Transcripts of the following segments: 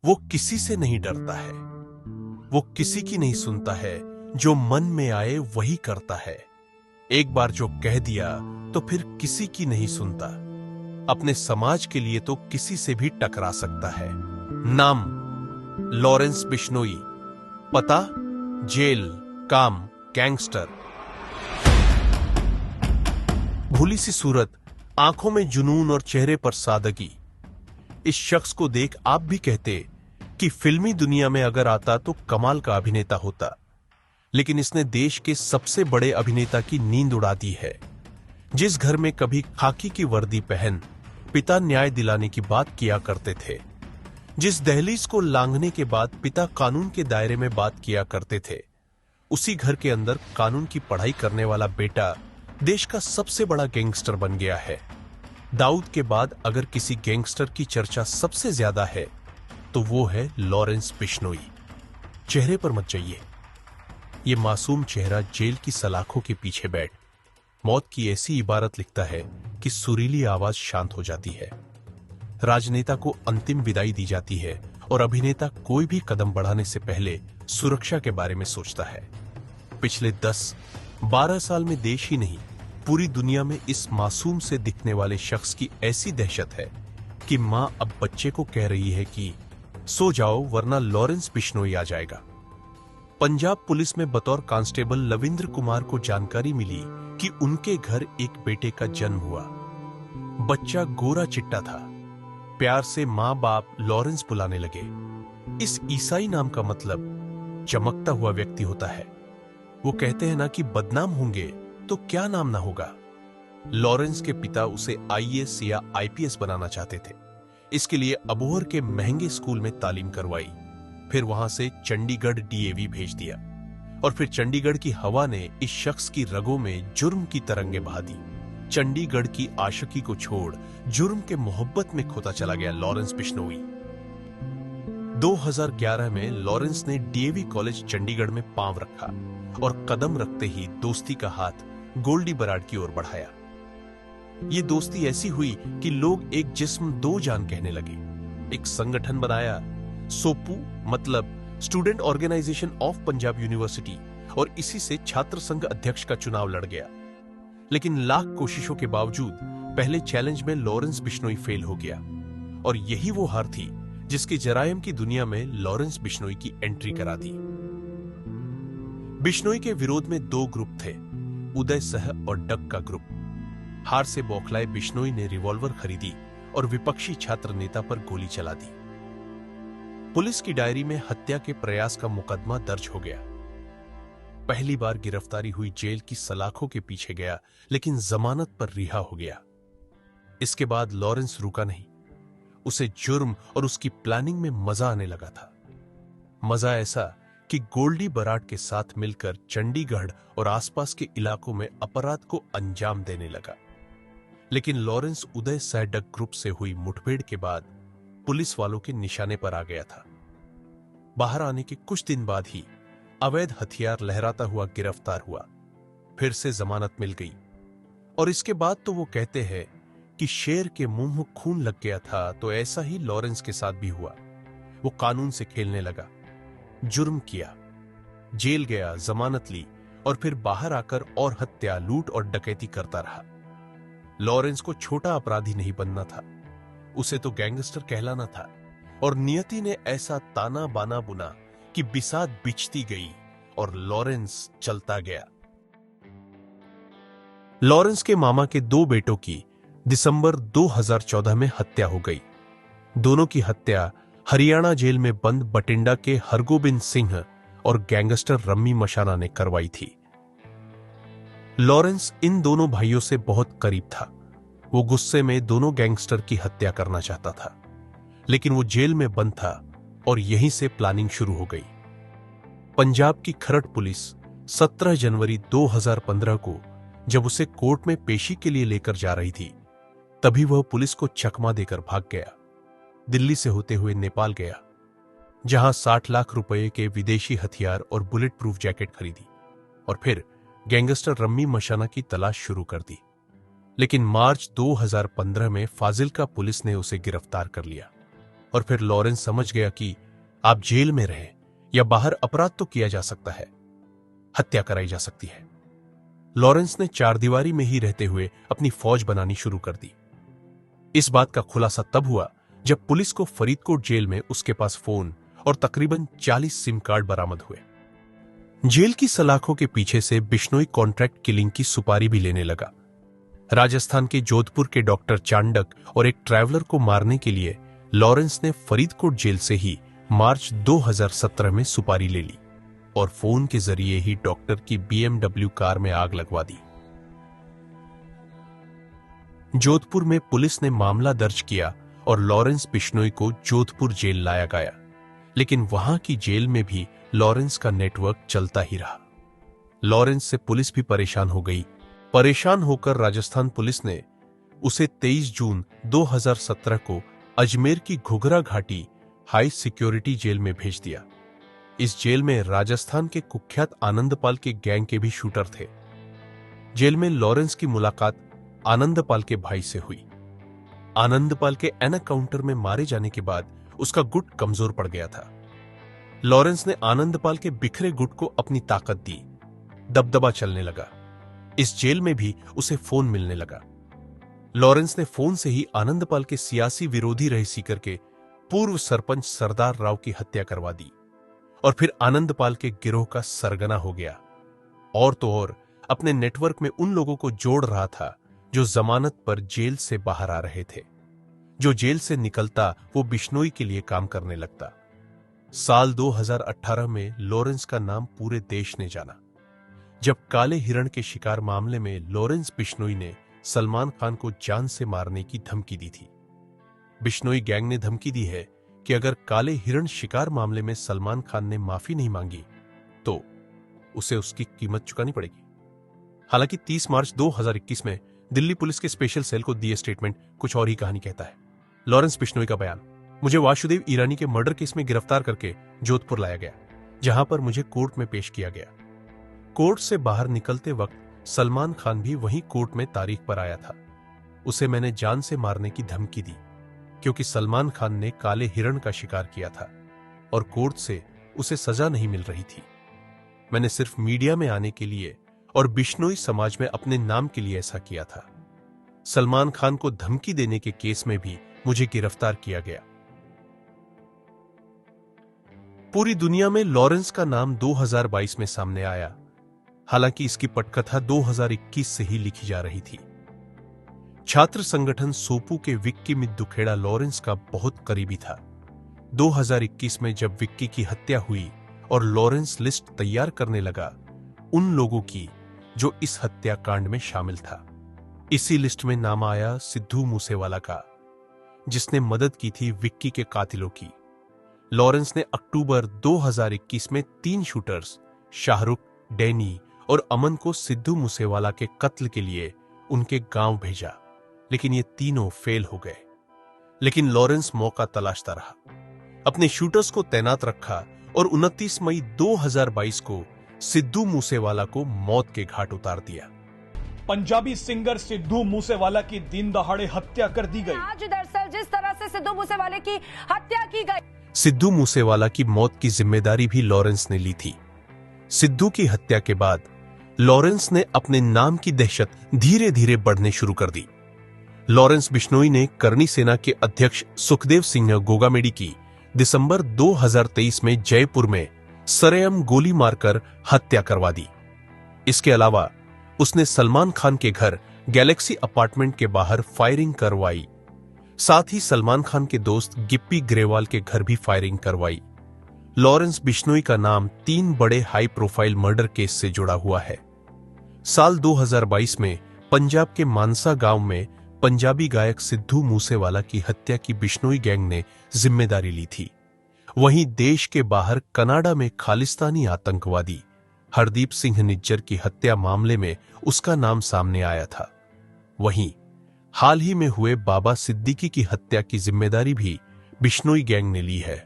वो किसी से नहीं डरता है, वो किसी की नहीं सुनता है, जो मन में आए वही करता है। एक बार जो कह दिया तो फिर किसी की नहीं सुनता। अपने समाज के लिए तो किसी से भी टकरा सकता है। नाम लॉरेंस बिश्नोई, पता जेल, काम गैंगस्टर। भूली सी सूरत, आंखों में जुनून और चेहरे पर सादगी। इस शख्स को देख आप भी कहते कि फिल्मी दुनिया में अगर आता तो कमाल का अभिनेता होता, लेकिन इसने देश के सबसे बड़े अभिनेता की नींद उड़ा दी है। जिस घर में कभी खाकी की वर्दी पहन पिता न्याय दिलाने की बात किया करते थे, जिस दहलीज को लांघने के बाद पिता कानून के दायरे में बात किया करते थे, उसी घर के अंदर कानून की पढ़ाई करने वाला बेटा देश का सबसे बड़ा गैंगस्टर बन गया है। दाऊद के बाद अगर किसी गैंगस्टर की चर्चा सबसे ज्यादा है तो वो है लॉरेंस बिश्नोई। चेहरे पर मत जाइए, ये मासूम चेहरा जेल की सलाखों के पीछे बैठ मौत की ऐसी इबारत लिखता है कि सुरीली आवाज शांत हो जाती है। राजनेता को अंतिम विदाई दी जाती है और अभिनेता कोई भी कदम बढ़ाने से पहले सुरक्षा के बारे में सोचता है। पिछले 10-12 साल में देश ही नहीं, पूरी दुनिया में इस मासूम से दिखने वाले शख्स की ऐसी दहशत है कि मां अब बच्चे को कह रही है कि सो जाओ वरना लॉरेंस बिश्नोई आ जाएगा। पंजाब पुलिस में बतौर कांस्टेबल लविंद्र कुमार को जानकारी मिली कि उनके घर एक बेटे का जन्म हुआ। बच्चा गोरा चिट्टा था। प्यार से मां बाप लॉरेंस बुलाने लगे। इस ईसाई नाम का मतलब चमकता हुआ व्यक्ति होता है। वो कहते हैं ना कि बदनाम होंगे तो क्या नाम ना होगा। लॉरेंस के पिता उसे आईएएस या आईपीएस बनाना चाहते थे। इसके लिए अबोहर के महंगे स्कूल में तालीम करवाई, फिर वहां से चंडीगढ़ डीएवी भेज दिया और फिर चंडीगढ़ की हवा ने इस शख्स की रगों में जुर्म की तरंगें बहा दी। चंडीगढ़ की आशिकी को छोड़ जुर्म के मोहब्बत में खोता चला गया लॉरेंस बिश्नोई। 2011 में लॉरेंस ने डीएवी कॉलेज चंडीगढ़ में पांव रखा और कदम रखते ही दोस्ती का हाथ गोल्डी बराड़ की ओर बढ़ाया। ये दोस्ती ऐसी हुई कि लोग एक जिस्म दो जान कहने लगे। एक संगठन बनाया, सोपू मतलब student organisation of Punjab university, और इसी से छात्र संघ अध्यक्ष का चुनाव लड़ गया। लेकिन लाख कोशिशों के बावजूद पहले चैलेंज में लॉरेंस बिश्नोई फेल हो गया और यही वो हार थी जिसके जरायम की दुनिया में लॉरेंस बिश्नोई की एंट्री करा दी। बिश्नोई के विरोध में दो ग्रुप थे, उदय सह और डग का ग्रुप। हार से बौखलाए बिश्नोई ने रिवॉल्वर खरीदी और विपक्षी छात्र नेता पर गोली चला दी। पुलिस की डायरी में हत्या के प्रयास का मुकदमा दर्ज हो गया। पहली बार गिरफ्तारी हुई जेल की सलाखों के पीछे गया, लेकिन जमानत पर रिहा हो गया। इसके बाद लॉरेंस रुका नहीं। उसे जुर्म और उसकी प्लानिंग में मजा आने लगा था। मजा ऐसा कि गोल्डी बराड़ के साथ मिलकर चंडीगढ़ और आसपास के इलाकों में अपराध को अंजाम देने लगा। लेकिन लॉरेंस उदय सैडक ग्रुप से हुई मुठभेड़ के बाद पुलिस वालों के निशाने पर आ गया था। बाहर आने के कुछ दिन बाद ही अवैध हथियार लहराता हुआ गिरफ्तार हुआ। फिर से जमानत मिल गई और इसके बाद तो वो कहते हैं कि शेर के मुंह खून लग गया था, तो ऐसा ही लॉरेंस के साथ भी हुआ। वो कानून से खेलने लगा, जुर्म किया, जेल गया, जमानत ली और फिर बाहर आकर और हत्या, लूट और डकैती करता रहा। लॉरेंस को छोटा अपराधी नहीं बनना था, उसे तो गैंगस्टर कहलाना था। और नियति ने ऐसा ताना बाना बुना कि बिसात बिछती गई और लॉरेंस चलता गया। लॉरेंस के मामा के दो बेटों की दिसंबर 2014 में हत्या हो गई। दोनों की हत्या हरियाणा जेल में बंद बटिंडा के हरगोबिंद सिंह और गैंगस्टर रम्मी मशाना ने करवाई थी। लॉरेंस इन दोनों भाइयों से बहुत करीब था। वो गुस्से में दोनों गैंगस्टर की हत्या करना चाहता था, लेकिन वो जेल में बंद था और यहीं से प्लानिंग शुरू हो गई। पंजाब की खरड़ पुलिस 17 जनवरी 2015 को जब उसे कोर्ट में पेशी के लिए लेकर जा रही थी, तभी वह पुलिस को चकमा देकर भाग गया। दिल्ली से होते हुए नेपाल गया, जहां 60 लाख रुपए के विदेशी हथियार और बुलेट प्रूफ जैकेट खरीदी और फिर गैंगस्टर रम्मी मशाना की तलाश शुरू कर दी। लेकिन मार्च 2015 में फाजिल्का पुलिस ने उसे गिरफ्तार कर लिया और फिर लॉरेंस समझ गया कि आप जेल में रहें या बाहर अपराध तो किया जा सकता है, हत्या कराई जा सकती है। लॉरेंस ने चारदीवारी में ही रहते हुए अपनी फौज बनानी शुरू कर दी। इस बात का खुलासा तब हुआ जब पुलिस को फरीदकोट जेल में उसके पास फोन और तकरीबन 40 सिम कार्ड बरामद हुए। जेल की सलाखों के पीछे से बिश्नोई कॉन्ट्रैक्ट किलिंग की सुपारी भी लेने लगा। राजस्थान के जोधपुर के डॉक्टर चांडक और एक ट्रैवलर को मारने के लिए लॉरेंस ने फरीदकोट जेल से ही मार्च 2017 में सुपारी ले ली और फोन के जरिए ही डॉक्टर की BMW कार में आग लगवा दी। जोधपुर में पुलिस ने मामला दर्ज किया और लॉरेंस बिश्नोई को जोधपुर जेल लाया गया, लेकिन वहां की जेल में भी लॉरेंस का नेटवर्क चलता ही रहा। लॉरेंस से पुलिस भी परेशान हो गई। परेशान होकर राजस्थान पुलिस ने उसे 23 जून 2017 को अजमेर की घुघरा घाटी हाई सिक्योरिटी जेल में भेज दिया। इस जेल में राजस्थान के कुख्यात आनंदपाल के गैंग के भी शूटर थे। जेल में लॉरेंस की मुलाकात आनंदपाल के भाई से हुई। आनंदपाल के एनकाउंटर में मारे जाने के बाद उसका गुट कमजोर पड़ गया था। लॉरेंस ने आनंदपाल के बिखरे गुट को अपनी ताकत दी। दबदबा चलने लगा। इस जेल में भी उसे फोन मिलने लगा। लॉरेंस ने फोन से ही आनंदपाल के सियासी विरोधी रहे सीकर के पूर्व सरपंच सरदार राव की हत्या करवा दी और फिर आनंदपाल के गिरोह का सरगना हो गया। और तो और अपने नेटवर्क में उन लोगों को जोड़ रहा था जो जमानत पर जेल से बाहर आ रहे थे। जो जेल से निकलता वो बिश्नोई के लिए काम करने लगता। साल 2018 में लॉरेंस का नाम पूरे देश ने जाना जब काले हिरण के शिकार मामले में लॉरेंस बिश्नोई ने सलमान खान को जान से मारने की धमकी दी थी। बिश्नोई गैंग ने धमकी दी है कि अगर काले हिरण शिकार मामले में सलमान खान ने माफी नहीं मांगी तो उसे उसकी कीमत चुकानी पड़ेगी। हालांकि 30 मार्च 2021 में दिल्ली पुलिस के स्पेशल सेल को दिए स्टेटमेंट कुछ और ही कहानी कहता है। लॉरेंस बिश्नोई का बयान, मुझे वासुदेव ईरानी के मर्डर केस में गिरफ्तार करके जोधपुर लाया गया, जहां पर मुझे कोर्ट में पेश किया गया। कोर्ट से बाहर निकलते वक्त सलमान खान भी वहीं कोर्ट में तारीख पर आया था। उसे मैंने जान से मारने की धमकी दी क्योंकि सलमान खान ने काले हिरण का शिकार किया था और कोर्ट से उसे सजा नहीं मिल रही थी। मैंने सिर्फ मीडिया में आने के लिए और बिश्नोई समाज में अपने नाम के लिए ऐसा किया था। सलमान खान को धमकी देने के केस में भी मुझे गिरफ्तार किया गया। पूरी दुनिया में लॉरेंस का नाम 2022 में सामने आया, हालांकि इसकी पटकथा 2021 से ही लिखी जा रही थी। छात्र संगठन सोपू के विक्की मिद्दुखेड़ा लॉरेंस का बहुत करीबी था। 2021 में जब विक्की की हत्या हुई और लॉरेंस लिस्ट तैयार करने लगा उन लोगों की जो इस हत्याकांड में शामिल था, इसी लिस्ट में नाम आया सिद्धू मूसेवाला का, जिसने मदद की थी विक्की के कातिलों की। लॉरेंस ने अक्टूबर 2021 में 3 शूटर्स शाहरुख, डैनी और अमन को सिद्धू मूसेवाला के कत्ल के लिए उनके गांव भेजा, लेकिन ये तीनों फेल हो गए। लेकिन लॉरेंस मौका तलाशता रहा, अपने शूटर्स को तैनात रखा और 29 मई 2022 को सिद्धू मूसेवाला को मौत के घाट उतार दिया। पंजाबी सिंगर सिद्धू मूसेवाला की दिन दहाड़े हत्या कर दी गई। आज दरअसल जिस तरह से सिद्धू मूसेवाले की हत्या की गई, सिद्धू मूसेवाला की मौत की जिम्मेदारी भी लॉरेंस ने ली थी। सिद्धू की हत्या के बाद लॉरेंस ने अपने नाम की दहशत धीरे धीरे बढ़ने शुरू कर दी। लॉरेंस बिश्नोई ने करनी सेना के अध्यक्ष सुखदेव सिंह गोगामेडी की दिसंबर 2023 में जयपुर में सरेआम गोली मारकर हत्या करवा दी। इसके अलावा उसने सलमान खान के घर गैलेक्सी अपार्टमेंट के बाहर फायरिंग करवाई। साथ ही सलमान खान के दोस्त गिप्पी ग्रेवाल के घर भी फायरिंग करवाई। लॉरेंस बिश्नोई का नाम 3 बड़े हाई प्रोफाइल मर्डर केस से जुड़ा हुआ है। साल 2022 में पंजाब के मानसा गांव में पंजाबी गायक सिद्धू मूसेवाला की हत्या की बिश्नोई गैंग ने जिम्मेदारी ली थी। वहीं देश के बाहर कनाडा में खालिस्तानी आतंकवादी हरदीप सिंह निज्जर की हत्या मामले में उसका नाम सामने आया था। वहीं हाल ही में हुए बाबा सिद्दीकी की हत्या की जिम्मेदारी भी बिश्नोई गैंग ने ली है।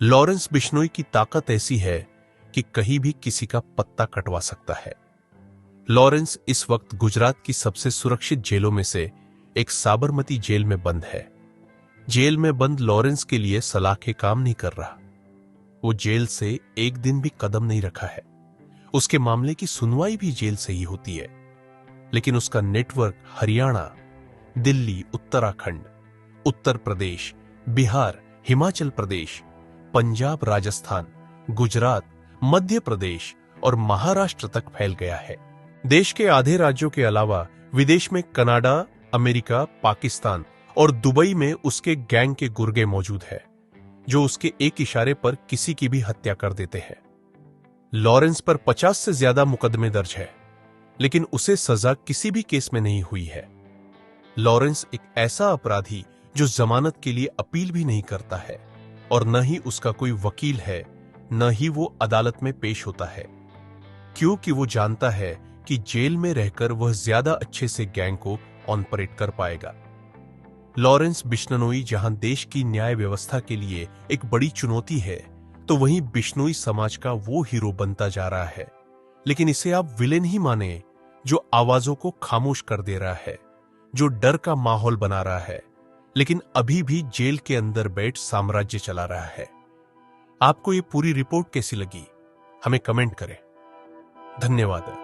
लॉरेंस बिश्नोई की ताकत ऐसी है कि कहीं भी किसी का पत्ता कटवा सकता है। लॉरेंस इस वक्त गुजरात की सबसे सुरक्षित जेलों में से एक साबरमती जेल में बंद है। जेल में बंद लॉरेंस के लिए सलाखें काम नहीं कर रहा। वो जेल से एक दिन भी कदम नहीं रखा है। उसके मामले की सुनवाई भी जेल से ही होती है, लेकिन उसका नेटवर्क हरियाणा, दिल्ली, उत्तराखंड, उत्तर प्रदेश, बिहार, हिमाचल प्रदेश, पंजाब, राजस्थान, गुजरात, मध्य प्रदेश और महाराष्ट्र तक फैल गया है। देश के आधे राज्यों के अलावा विदेश में कनाडा, अमेरिका, पाकिस्तान और दुबई में उसके गैंग के गुर्गे मौजूद है, जो उसके एक इशारे पर किसी की भी हत्या कर देते हैं। लॉरेंस पर 50 से ज्यादा मुकदमे दर्ज है, लेकिन उसे सजा किसी भी केस में नहीं हुई है। लॉरेंस एक ऐसा अपराधी जो जमानत के लिए अपील भी नहीं करता है, और न ही उसका कोई वकील है, न ही वो अदालत में पेश होता है, क्योंकि वो जानता है कि जेल में रहकर वह ज्यादा अच्छे से गैंग को ऑपरेट कर पाएगा। लॉरेंस बिश्नोई जहां देश की न्याय व्यवस्था के लिए एक बड़ी चुनौती है, तो वहीं बिश्नोई समाज का वो हीरो बनता जा रहा है। लेकिन इसे आप विलेन ही माने, जो आवाजों को खामोश कर दे रहा है, जो डर का माहौल बना रहा है, लेकिन अभी भी जेल के अंदर बैठ साम्राज्य चला रहा है। आपको ये पूरी रिपोर्ट कैसी लगी? हमें कमेंट करें। धन्यवाद।